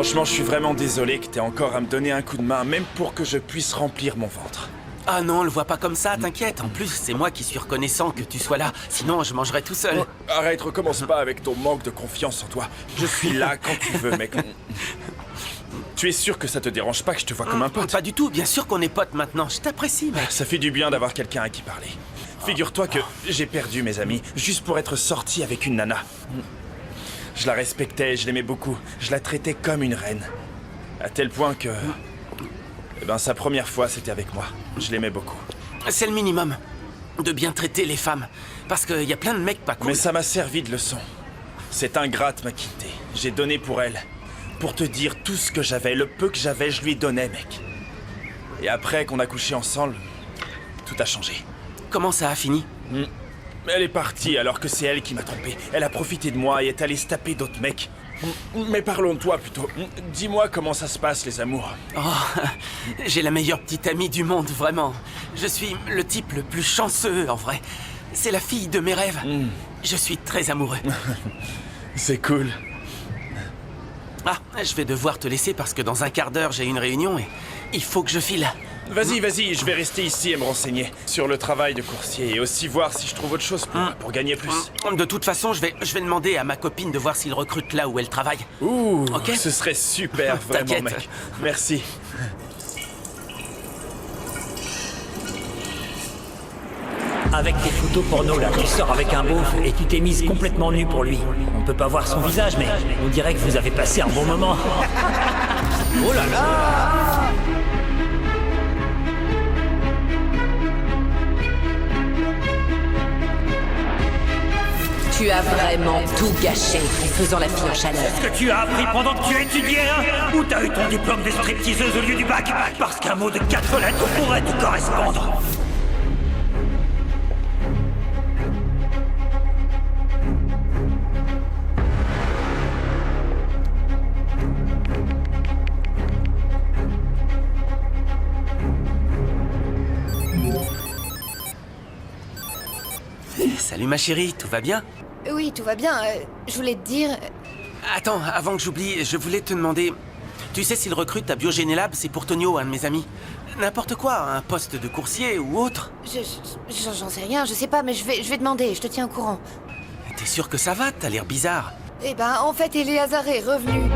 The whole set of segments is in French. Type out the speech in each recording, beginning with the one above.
Franchement, je suis vraiment désolé que t'aies encore à me donner un coup de main, même pour que je puisse remplir mon ventre. Ah non, le vois pas comme ça, t'inquiète. En plus, c'est moi qui suis reconnaissant que tu sois là. Sinon, je mangerais tout seul. Oh, arrête, recommence pas avec ton manque de confiance en toi. Je suis là quand tu veux, mec. Tu es sûr que ça te dérange pas que je te vois comme un pote? Pas du tout, bien sûr qu'on est potes maintenant. Je t'apprécie, mec. Ça fait du bien d'avoir quelqu'un à qui parler. Figure-toi que j'ai perdu mes amis juste pour être sorti avec une nana. Je la respectais, je l'aimais beaucoup. Je la traitais comme une reine. À tel point que... Eh ben, sa première fois, c'était avec moi. Je l'aimais beaucoup. C'est le minimum. De bien traiter les femmes. Parce qu'il y a plein de mecs pas cool. Mais ça m'a servi de leçon. Cette ingrate m'a quitté. J'ai donné pour elle. Pour te dire tout ce que j'avais, le peu que j'avais, je lui donnais, mec. Et après qu'on a couché ensemble, tout a changé. Comment ça a fini? Elle est partie alors que c'est elle qui m'a trompé. Elle a profité de moi et est allée se taper d'autres mecs. Mais parlons de toi plutôt. Dis-moi comment ça se passe, les amours. Oh, j'ai la meilleure petite amie du monde, vraiment. Je suis le type le plus chanceux, en vrai. C'est la fille de mes rêves. Je suis très amoureux. C'est cool. Ah, je vais devoir te laisser parce que dans un quart d'heure, j'ai une réunion et il faut que je file. Vas-y, je vais rester ici et me renseigner sur le travail de coursier et aussi voir si je trouve autre chose pour gagner plus. De toute façon, je vais demander à ma copine de voir s'il recrute là où elle travaille. Ouh, Ok. ce serait super, vraiment, T'inquiète. mec. Merci. Avec tes photos porno là, tu sors avec un beauf et tu t'es mise complètement nue pour lui. On peut pas voir son visage, mais on dirait que vous avez passé un bon moment. Oh là là! Tu as vraiment tout gâché en faisant la fille en chaleur. Ce que tu as appris pendant que tu étudiais, hein? Ou t'as eu ton diplôme de stripteaseuse au lieu du bac? Parce qu'un mot de 4 lettres pourrait te correspondre. Salut ma chérie, tout va bien? Oui, tout va bien. Je voulais te dire... Attends, avant que j'oublie, je voulais te demander... Tu sais s'il recrute à Biogénélab, c'est pour Tonio, un de mes amis. N'importe quoi, un poste de coursier ou autre. J'en sais rien, je sais pas, mais je vais demander, je te tiens au courant. T'es sûr que ça va? T'as l'air bizarre. Eh ben, en fait, Eleazar est revenu.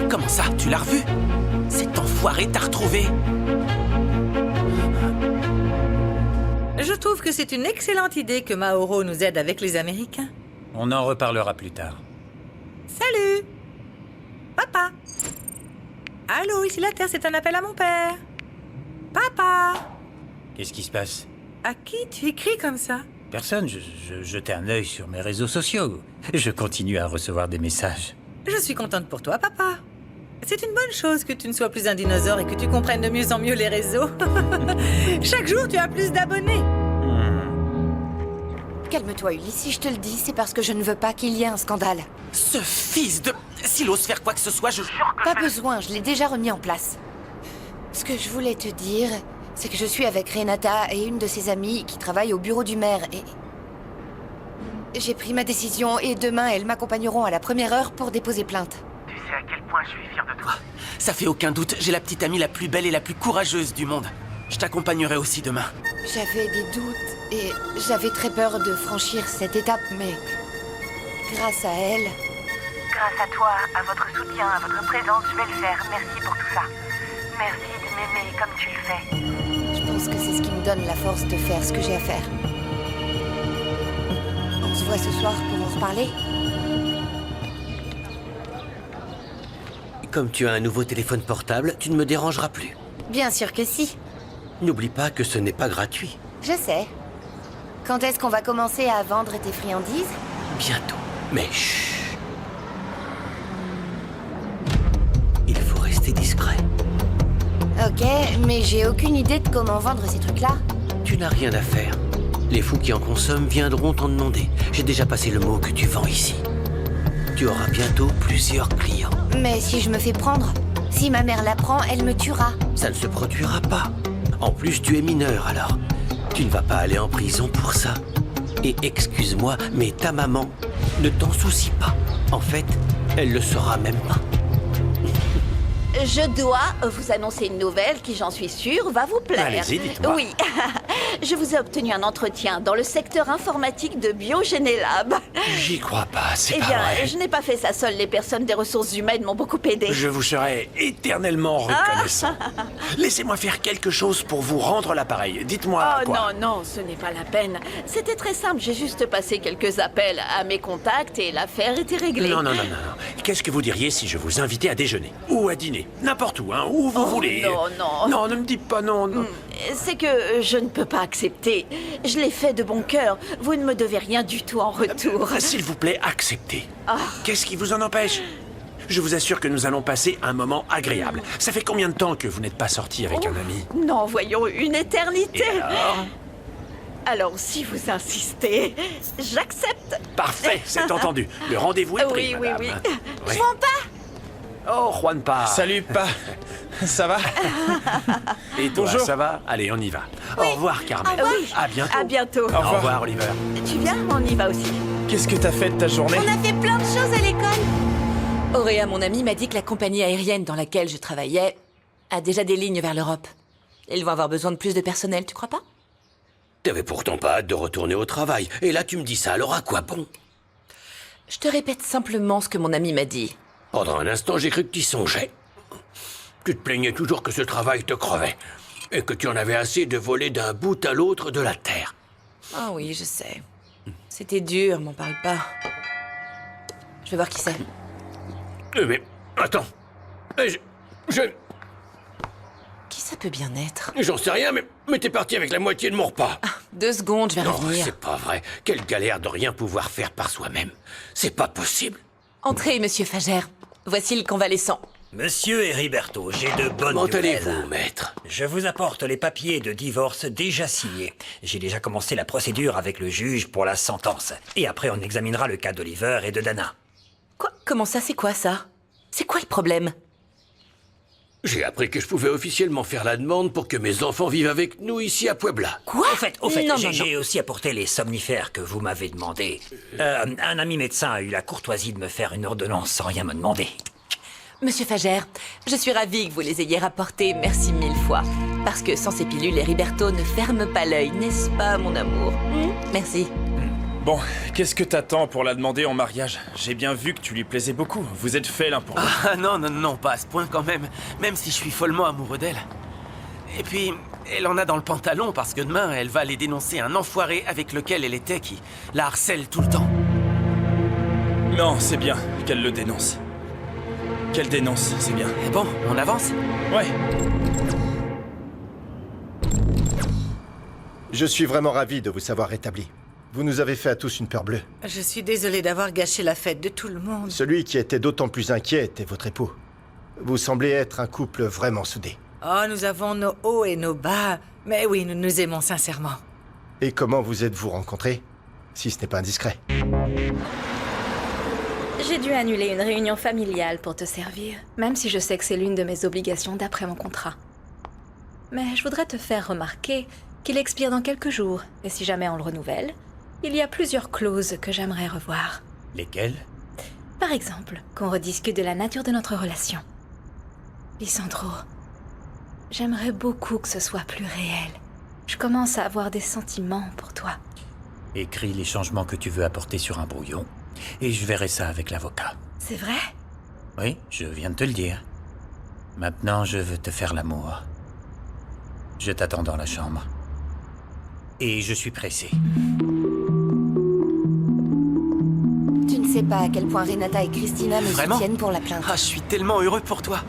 Comment ça? Tu l'as revu? Cet enfoiré t'a retrouvé? Je trouve que c'est une excellente idée que Mauro nous aide avec les Américains. On en reparlera plus tard. Salut! Papa! Allô, ici la Terre, c'est un appel à mon père. Papa! Qu'est-ce qui se passe? À qui tu écris comme ça? Personne, je jetais un œil sur mes réseaux sociaux. Je continue à recevoir des messages. Je suis contente pour toi, papa. C'est une bonne chose que tu ne sois plus un dinosaure et que tu comprennes de mieux en mieux les réseaux. Chaque jour, tu as plus d'abonnés. Calme-toi, Ulysse, si je te le dis, c'est parce que je ne veux pas qu'il y ait un scandale. Ce fils de... S'il ose faire quoi que ce soit, je jure que... Pas besoin, je l'ai déjà remis en place. Ce que je voulais te dire, c'est que je suis avec Renata et une de ses amies qui travaille au bureau du maire et... J'ai pris ma décision et demain, elles m'accompagneront à la première heure pour déposer plainte. Tu sais à quel point je suis fier de toi. Ça fait aucun doute, j'ai la petite amie la plus belle et la plus courageuse du monde. Je t'accompagnerai aussi demain. J'avais des doutes et j'avais très peur de franchir cette étape, mais grâce à elle... Grâce à toi, à votre soutien, à votre présence, je vais le faire. Merci pour tout ça. Merci de m'aimer comme tu le fais. Je pense que c'est ce qui me donne la force de faire ce que j'ai à faire. On se voit ce soir pour en reparler? Comme tu as un nouveau téléphone portable, tu ne me dérangeras plus. Bien sûr que si. N'oublie pas que ce n'est pas gratuit. Je sais. Quand est-ce qu'on va commencer à vendre tes friandises? Bientôt. Mais chut. Il faut rester discret. Ok, mais j'ai aucune idée de comment vendre ces trucs-là. Tu n'as rien à faire. Les fous qui en consomment viendront t'en demander. J'ai déjà passé le mot que tu vends ici. Tu auras bientôt plusieurs clients. Mais si je me fais prendre, si ma mère l'apprend, elle me tuera. Ça ne se produira pas. En plus, tu es mineur alors. Tu ne vas pas aller en prison pour ça. Et excuse-moi, mais ta maman ne t'en soucie pas. En fait, elle le saura même pas. Je dois vous annoncer une nouvelle qui, j'en suis sûre, va vous plaire. Allez-y, dites-moi. Oui, je vous ai obtenu un entretien dans le secteur informatique de Biogénélab. J'y crois pas, c'est Eh pas bien, vrai. je n'ai pas fait ça seule. Les personnes des ressources humaines m'ont beaucoup aidé. Je vous serai éternellement reconnaissant. Laissez-moi faire quelque chose pour vous rendre l'appareil. Dites-moi Oh quoi. non, non, ce n'est pas la peine. C'était très simple, j'ai juste passé quelques appels à mes contacts et l'affaire était réglée. Non. Qu'est-ce que vous diriez si je vous invitais à déjeuner ou à dîner? N'importe où, hein, où vous voulez. non. Non, ne me dites pas non. C'est que je ne peux pas accepter. Je l'ai fait de bon cœur. Vous ne me devez rien du tout en retour. S'il vous plaît, acceptez. Qu'est-ce qui vous en empêche? Je vous assure que nous allons passer un moment agréable. Ça fait combien de temps que vous n'êtes pas sorti avec un ami? Non, voyons, une éternité. Et alors? Alors, si vous insistez, j'accepte. Parfait, c'est entendu. Le rendez-vous est pris, Oui. madame. Juan Pa. Oh, Juan Pa. Salut, Pa. Ça va? Et toi, Bonjour. ça va? Allez, on y va. Au revoir, Carmen. Oui. À bientôt. À bientôt. Au revoir, Oliver. Tu viens? On y va aussi. Qu'est-ce que t'as fait de ta journée? On a fait plein de choses à l'école. Auréa, mon ami, m'a dit que la compagnie aérienne dans laquelle je travaillais a déjà des lignes vers l'Europe. Ils vont avoir besoin de plus de personnel, tu crois pas? T'avais pourtant pas hâte de retourner au travail. Et là, tu me dis ça, alors à quoi bon? Je te répète simplement ce que mon ami m'a dit. Pendant un instant, j'ai cru que tu y songeais. Tu te plaignais toujours que ce travail te crevait. Et que tu en avais assez de voler d'un bout à l'autre de la Terre. Ah oui, je sais. C'était dur, m'en parle pas. Je vais voir qui c'est. Mais, attends. Je... Qui ça peut bien être? J'en sais rien, mais t'es parti avec la moitié de mon repas. 2 secondes, je vais Non, revenir. c'est pas vrai. Quelle galère de rien pouvoir faire par soi-même. C'est pas possible. Entrez, monsieur Fagère. Voici le convalescent. Monsieur Heriberto, j'ai de bonnes Comment nouvelles. allez-vous, maître? Je vous apporte les papiers de divorce déjà signés. J'ai déjà commencé la procédure avec le juge pour la sentence. Et après, on examinera le cas d'Oliver et de Dana. Quoi? Comment ça? C'est quoi ça? C'est quoi le problème? J'ai appris que je pouvais officiellement faire la demande pour que mes enfants vivent avec nous ici à Puebla. Quoi? Au fait, Non, j'ai aussi apporté les somnifères que vous m'avez demandé. Un ami médecin a eu la courtoisie de me faire une ordonnance sans rien me demander. Monsieur Fagère, je suis ravie que vous les ayez rapportés, merci 1000 fois. Parce que sans ces pilules, Heriberto ne ferme pas l'œil, n'est-ce pas, mon amour? Merci. Bon, qu'est-ce que t'attends pour la demander en mariage? J'ai bien vu que tu lui plaisais beaucoup. Vous êtes fait l'un pour l'autre. Ah non, pas à ce point quand même. Même si je suis follement amoureux d'elle. Et puis, elle en a dans le pantalon parce que demain, elle va aller dénoncer un enfoiré avec lequel elle était qui la harcèle tout le temps. Non, c'est bien qu'elle le dénonce. Qu'elle dénonce, c'est bien. Et bon, on avance? Ouais. Je suis vraiment ravi de vous savoir rétabli. Vous nous avez fait à tous une peur bleue. Je suis désolée d'avoir gâché la fête de tout le monde. Celui qui était d'autant plus inquiet était votre époux. Vous semblez être un couple vraiment soudé. Oh, nous avons nos hauts et nos bas. Mais oui, nous nous aimons sincèrement. Et comment vous êtes-vous rencontrés? Si ce n'est pas indiscret. J'ai dû annuler une réunion familiale pour te servir, même si je sais que c'est l'une de mes obligations d'après mon contrat. Mais je voudrais te faire remarquer qu'il expire dans quelques jours, et si jamais on le renouvelle, il y a plusieurs clauses que j'aimerais revoir. Lesquelles? Par exemple, qu'on rediscute de la nature de notre relation. Lisandro, j'aimerais beaucoup que ce soit plus réel. Je commence à avoir des sentiments pour toi. Écris les changements que tu veux apporter sur un brouillon, et je verrai ça avec l'avocat. C'est vrai? Oui, je viens de te le dire. Maintenant, je veux te faire l'amour. Je t'attends dans la chambre. Et je suis pressé. Tu ne sais pas à quel point Renata et Christina me Vraiment? soutiennent pour la plainte. Ah, je suis tellement heureux pour toi.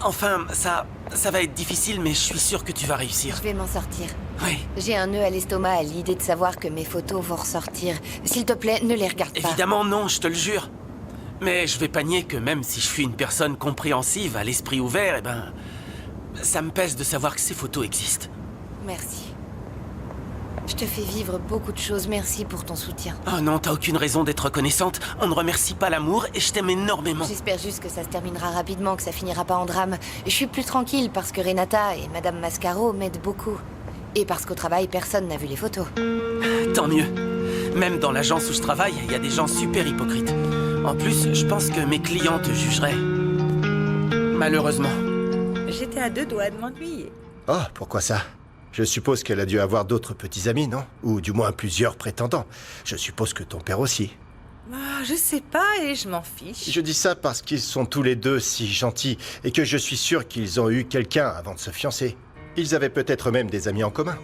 Enfin, ça va être difficile, mais je suis sûr que tu vas réussir. Je vais m'en sortir. Oui. J'ai un nœud à l'estomac à l'idée de savoir que mes photos vont ressortir. S'il te plaît, ne les regarde pas. Évidemment non, je te le jure. Mais je vais pas nier que même si je suis une personne compréhensive, à l'esprit ouvert, eh ben... ça me pèse de savoir que ces photos existent. Merci. Je te fais vivre beaucoup de choses. Merci pour ton soutien. Oh non, t'as aucune raison d'être reconnaissante. On ne remercie pas l'amour et je t'aime énormément. J'espère juste que ça se terminera rapidement, que ça finira pas en drame. Je suis plus tranquille parce que Renata et Madame Mascaro m'aident beaucoup. Et parce qu'au travail, personne n'a vu les photos. Tant mieux. Même dans l'agence où je travaille, il y a des gens super hypocrites. En plus, je pense que mes clients te jugeraient. Malheureusement. J'étais à 2 doigts de m'ennuyer. Oh, pourquoi ça? Je suppose qu'elle a dû avoir d'autres petits amis, non? Ou du moins plusieurs prétendants. Je suppose que ton père aussi. Ah, je sais pas et je m'en fiche. Je dis ça parce qu'ils sont tous les deux si gentils et que je suis sûr qu'ils ont eu quelqu'un avant de se fiancer. Ils avaient peut-être même des amis en commun.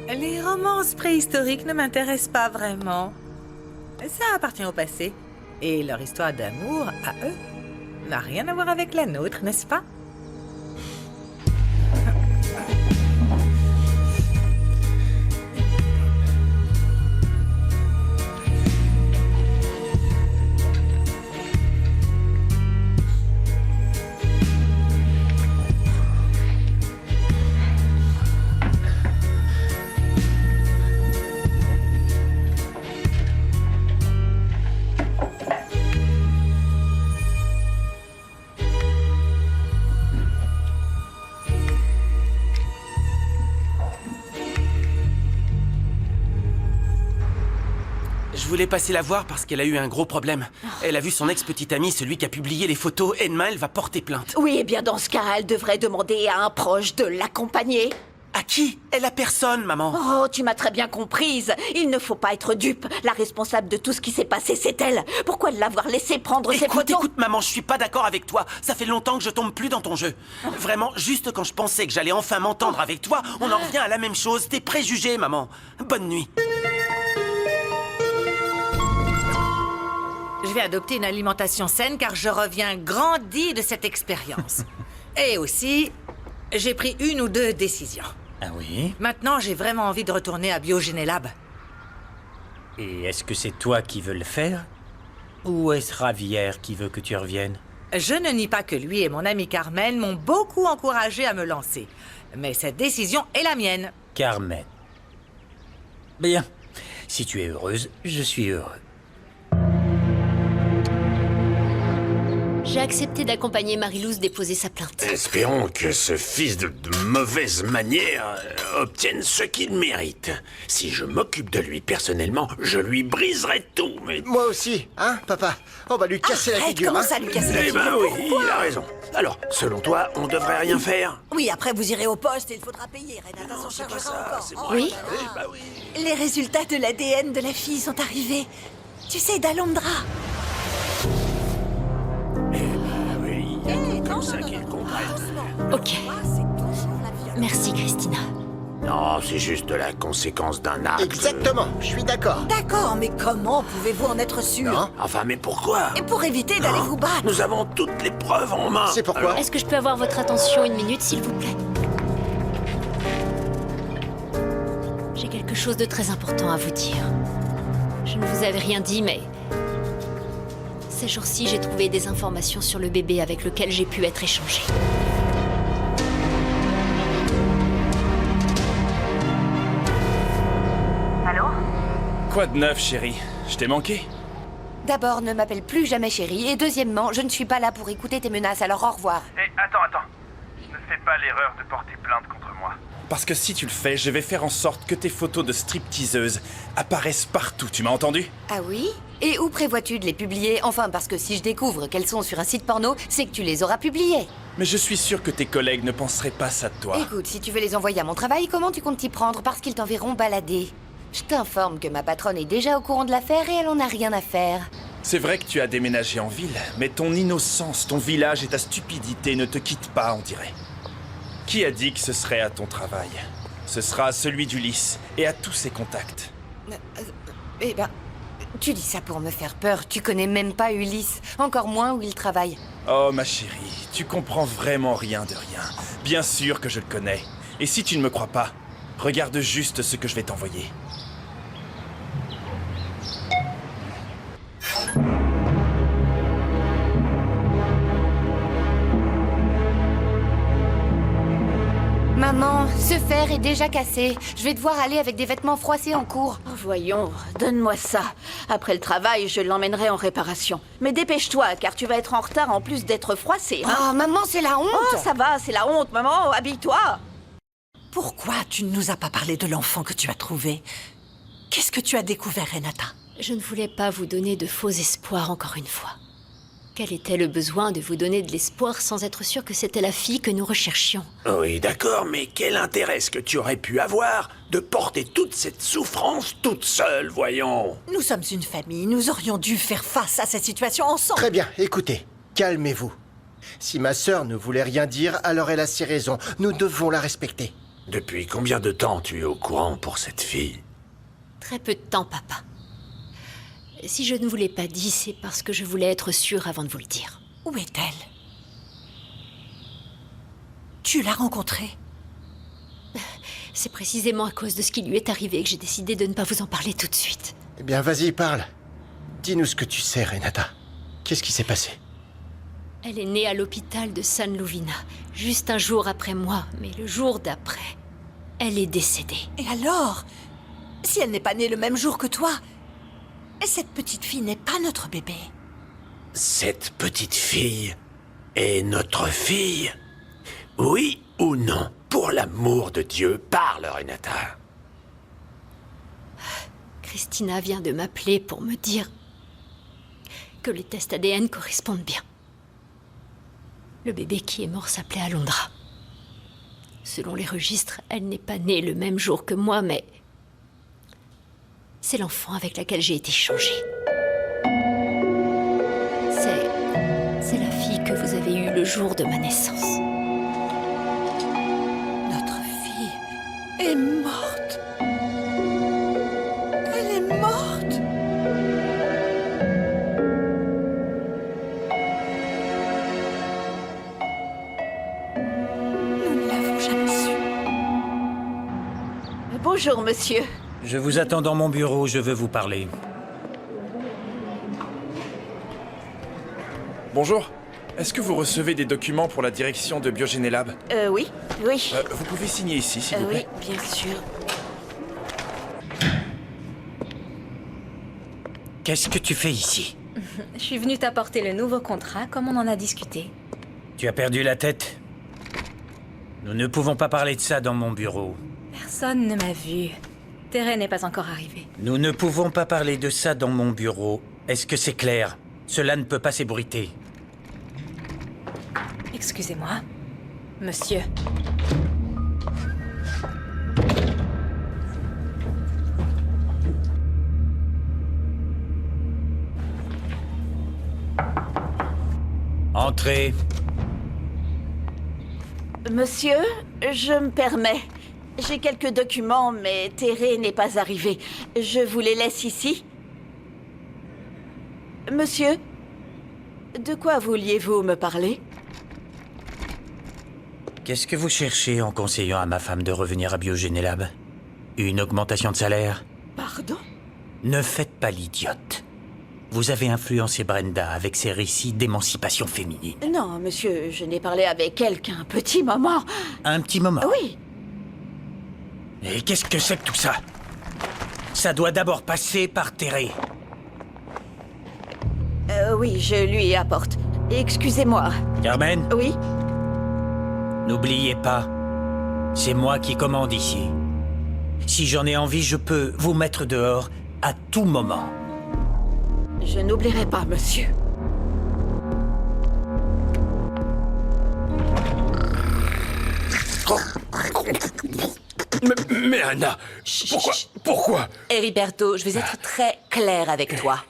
Les romances préhistoriques ne m'intéressent pas vraiment. Ça appartient au passé. Et leur histoire d'amour, à eux, n'a rien à voir avec la nôtre, n'est-ce pas? Je voulais passer la voir parce qu'elle a eu un gros problème. Elle a vu son ex-petit ami, celui qui a publié les photos, et demain elle va porter plainte. Oui, eh bien dans ce cas, elle devrait demander à un proche de l'accompagner. À qui? Elle a personne, maman. Oh, tu m'as très bien comprise. Il ne faut pas être dupe. La responsable de tout ce qui s'est passé, c'est elle. Pourquoi l'avoir laissé prendre ses photos? Écoute, maman, je suis pas d'accord avec toi. Ça fait longtemps que je tombe plus dans ton jeu. Vraiment, juste quand je pensais que j'allais enfin m'entendre avec toi, on en revient à la même chose. T'es préjugée, maman. Bonne nuit. Je vais adopter une alimentation saine car je reviens grandi de cette expérience. Et aussi, j'ai pris 1 ou 2 décisions. Ah oui? Maintenant, j'ai vraiment envie de retourner à Biogénélab. Et est-ce que c'est toi qui veux le faire? Ou est-ce Ravière qui veut que tu reviennes? Je ne nie pas que lui et mon ami Carmen m'ont beaucoup encouragé à me lancer. Mais cette décision est la mienne. Carmen. Bien. Si tu es heureuse, je suis heureux. J'ai accepté d'accompagner Marie-Lous déposer sa plainte. Espérons que ce fils de mauvaise manière obtienne ce qu'il mérite. Si je m'occupe de lui personnellement, je lui briserai tout, mais... Moi aussi, hein, papa? On va lui casser la figure. Comment ça, lui casser la Eh figure? ben oui, il a raison. Alors, selon toi, on devrait rien faire? Oui, après vous irez au poste et il faudra payer. Renata s'en chargera encore. Oui? Bah oui. Les résultats de l'ADN de la fille sont arrivés. Tu sais, d'Alondra. Comme ça qu'ils comprennent. Ok. Merci, Christina. Non, c'est juste la conséquence d'un acte. Exactement, je suis d'accord. D'accord, mais comment pouvez-vous en être sûr? Non. Enfin, mais pourquoi? Et pour éviter d'aller vous battre. Nous avons toutes les preuves en main. C'est pourquoi? Est-ce que je peux avoir votre attention 1 minute, s'il vous plaît? J'ai quelque chose de très important à vous dire. Je ne vous avais rien dit, mais... Ces jours-ci, j'ai trouvé des informations sur le bébé avec lequel j'ai pu être échangée. Allô? Quoi de neuf, chérie? Je t'ai manqué? D'abord, ne m'appelle plus jamais chérie. Et deuxièmement, je ne suis pas là pour écouter tes menaces, alors au revoir. Hé, attends. Ne fais pas l'erreur de porter plainte contre moi. Parce que si tu le fais, je vais faire en sorte que tes photos de stripteaseuses apparaissent partout, tu m'as entendu? Ah oui? Et où prévois-tu de les publier? Enfin, parce que si je découvre qu'elles sont sur un site porno, c'est que tu les auras publiées. Mais je suis sûr que tes collègues ne penseraient pas ça de toi. Écoute, si tu veux les envoyer à mon travail, comment tu comptes t'y prendre? Parce qu'ils t'enverront balader. Je t'informe que ma patronne est déjà au courant de l'affaire et elle en a rien à faire. C'est vrai que tu as déménagé en ville, mais ton innocence, ton village et ta stupidité ne te quittent pas, on dirait. Qui a dit que ce serait à ton travail? Ce sera à celui d'Ulysse et à tous ses contacts. Eh ben, tu dis ça pour me faire peur. Tu connais même pas Ulysse, encore moins où il travaille. Oh ma chérie, tu comprends vraiment rien de rien. Bien sûr que je le connais. Et si tu ne me crois pas, regarde juste ce que je vais t'envoyer. Maman, ce fer est déjà cassé. Je vais devoir aller avec des vêtements froissés en cours. Oh, voyons, donne-moi ça. Après le travail, je l'emmènerai en réparation. Mais dépêche-toi, car tu vas être en retard en plus d'être froissé. Hein? Oh, maman, c'est la honte! Oh, ça va, c'est la honte, maman, habille-toi. Pourquoi tu ne nous as pas parlé de l'enfant que tu as trouvé? Qu'est-ce que tu as découvert, Renata? Je ne voulais pas vous donner de faux espoirs encore une fois. Quel était le besoin de vous donner de l'espoir sans être sûr que c'était la fille que nous recherchions? Oui, d'accord, mais quel intérêt est-ce que tu aurais pu avoir de porter toute cette souffrance toute seule, voyons? Nous sommes une famille, nous aurions dû faire face à cette situation ensemble. Très bien, écoutez, calmez-vous. Si ma sœur ne voulait rien dire, alors elle a ses raisons. Nous devons la respecter. Depuis combien de temps tu es au courant pour cette fille? Très peu de temps, papa. Si je ne vous l'ai pas dit, c'est parce que je voulais être sûre avant de vous le dire. Où est-elle? Tu l'as rencontrée? C'est précisément à cause de ce qui lui est arrivé que j'ai décidé de ne pas vous en parler tout de suite. Eh bien, vas-y, parle. Dis-nous ce que tu sais, Renata. Qu'est-ce qui s'est passé? Elle est née à l'hôpital de San Louvina, juste un jour après moi, mais le jour d'après, elle est décédée. Et alors? Si elle n'est pas née le même jour que toi, cette petite fille n'est pas notre bébé. Cette petite fille est notre fille? Oui ou non? Pour l'amour de Dieu, parle, Renata. Christina vient de m'appeler pour me dire que les tests ADN correspondent bien. Le bébé qui est mort s'appelait Alondra. Selon les registres, elle n'est pas née le même jour que moi, mais c'est l'enfant avec laquelle j'ai été changée. C'est la fille que vous avez eue le jour de ma naissance. Notre fille est morte. Elle est morte. Nous ne l'avons jamais su. Bonjour, monsieur. Je vous attends dans mon bureau, je veux vous parler. Bonjour. Est-ce que vous recevez des documents pour la direction de Biogénélab? Oui. Vous pouvez signer ici, s'il vous plaît. Oui, bien sûr. Qu'est-ce que tu fais ici? Je suis venue t'apporter le nouveau contrat, comme on en a discuté. Tu as perdu la tête? Nous ne pouvons pas parler de ça dans mon bureau. Personne ne m'a vu. Terre n'est pas encore arrivé. Nous ne pouvons pas parler de ça dans mon bureau. Est-ce que c'est clair? Cela ne peut pas s'ébruiter. Excusez-moi. Monsieur. Entrez. Monsieur, je me permets. J'ai quelques documents, mais Thérèse n'est pas arrivée. Je vous les laisse ici. Monsieur, de quoi vouliez-vous me parler? Qu'est-ce que vous cherchez en conseillant à ma femme de revenir à Biogénélab? Une augmentation de salaire? Pardon? Ne faites pas l'idiote. Vous avez influencé Brenda avec ses récits d'émancipation féminine. Non, monsieur, je n'ai parlé avec elle qu'un petit moment. Un petit moment? Oui. Et qu'est-ce que c'est que tout ça? Ça doit d'abord passer par Thérèse. Oui, je lui apporte. Excusez-moi. Carmen? Oui? N'oubliez pas, c'est moi qui commande ici. Si j'en ai envie, je peux vous mettre dehors à tout moment. Je n'oublierai pas, monsieur. Mais Anna, pourquoi? Heriberto, je vais être très claire avec toi.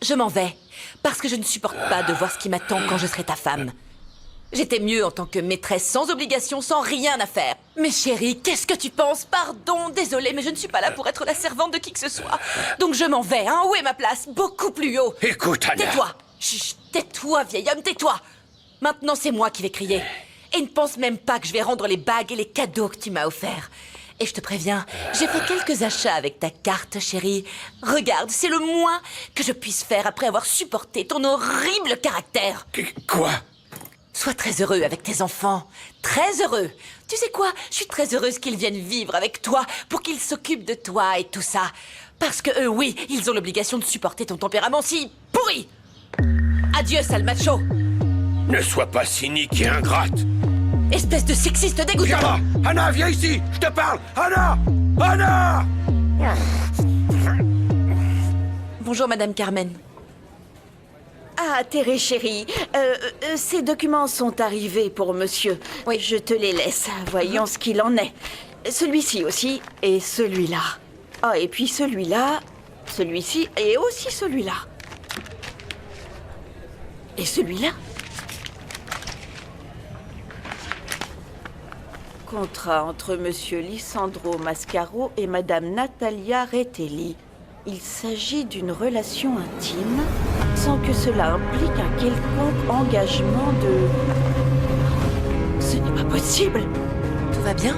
Je m'en vais, parce que je ne supporte pas de voir ce qui m'attend quand je serai ta femme. J'étais mieux en tant que maîtresse, sans obligation, sans rien à faire. Mais chérie, qu'est-ce que tu penses? Pardon, désolée, mais je ne suis pas là pour être la servante de qui que ce soit. Donc je m'en vais, hein? Où est ma place? Beaucoup plus haut. Écoute, Anna. Tais-toi. Chut, tais-toi, vieil homme, tais-toi. Maintenant, c'est moi qui vais crier. Et ne pense même pas que je vais rendre les bagues et les cadeaux que tu m'as offerts. Et je te préviens, j'ai fait quelques achats avec ta carte, chérie. Regarde, c'est le moins que je puisse faire après avoir supporté ton horrible caractère. Quoi? Sois très heureux avec tes enfants. Très heureux. Tu sais quoi? Je suis très heureuse qu'ils viennent vivre avec toi pour qu'ils s'occupent de toi et tout ça. Parce que eux, oui, ils ont l'obligation de supporter ton tempérament si pourri. Adieu, sale macho. Ne sois pas cynique et ingrate. Espèce de sexiste dégoûtant. Viens là! Anna, viens ici! Je te parle! Anna! Anna! Bonjour, Madame Carmen. Ah, Terry chérie, ces documents sont arrivés pour monsieur. Oui, je te les laisse. Voyons ce qu'il en est. Celui-ci aussi, et celui-là. Ah, et puis celui-là, celui-ci, et aussi celui-là. Et celui-là. Contrat entre monsieur Lisandro Mascaro et madame Natalia Retelli. Il s'agit d'une relation intime, sans que cela implique un quelconque engagement de... Ce n'est pas possible. Tout va bien?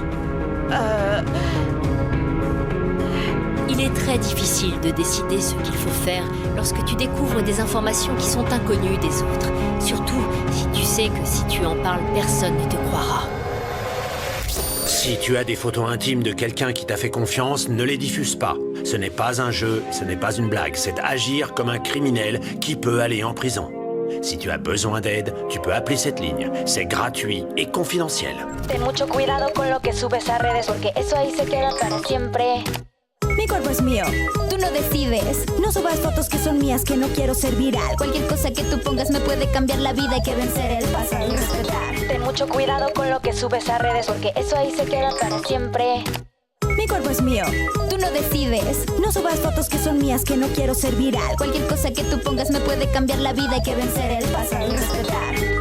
Il est très difficile de décider ce qu'il faut faire lorsque tu découvres des informations qui sont inconnues des autres. Surtout si tu sais que si tu en parles, personne ne te croira. Si tu as des photos intimes de quelqu'un qui t'a fait confiance, ne les diffuse pas. Ce n'est pas un jeu, ce n'est pas une blague, c'est agir comme un criminel qui peut aller en prison. Si tu as besoin d'aide, tu peux appeler cette ligne. C'est gratuit et confidentiel. Ten mucho cuidado con lo que subes a redes porque eso ahí se queda para siempre. Mi cuerpo es mío. Tú no decides. No subas fotos que son mías, que no quiero ser viral. Cualquier cosa que tú pongas me puede cambiar la vida. Hay que vencer el pasado y respetar. Ten mucho cuidado con lo que subes a redes porque eso ahí se queda para siempre. Mi cuerpo es mío. Tú no decides. No subas fotos que son mías, que no quiero ser viral. Cualquier cosa que tú pongas me puede cambiar la vida. Hay que vencer el pasado y respetar.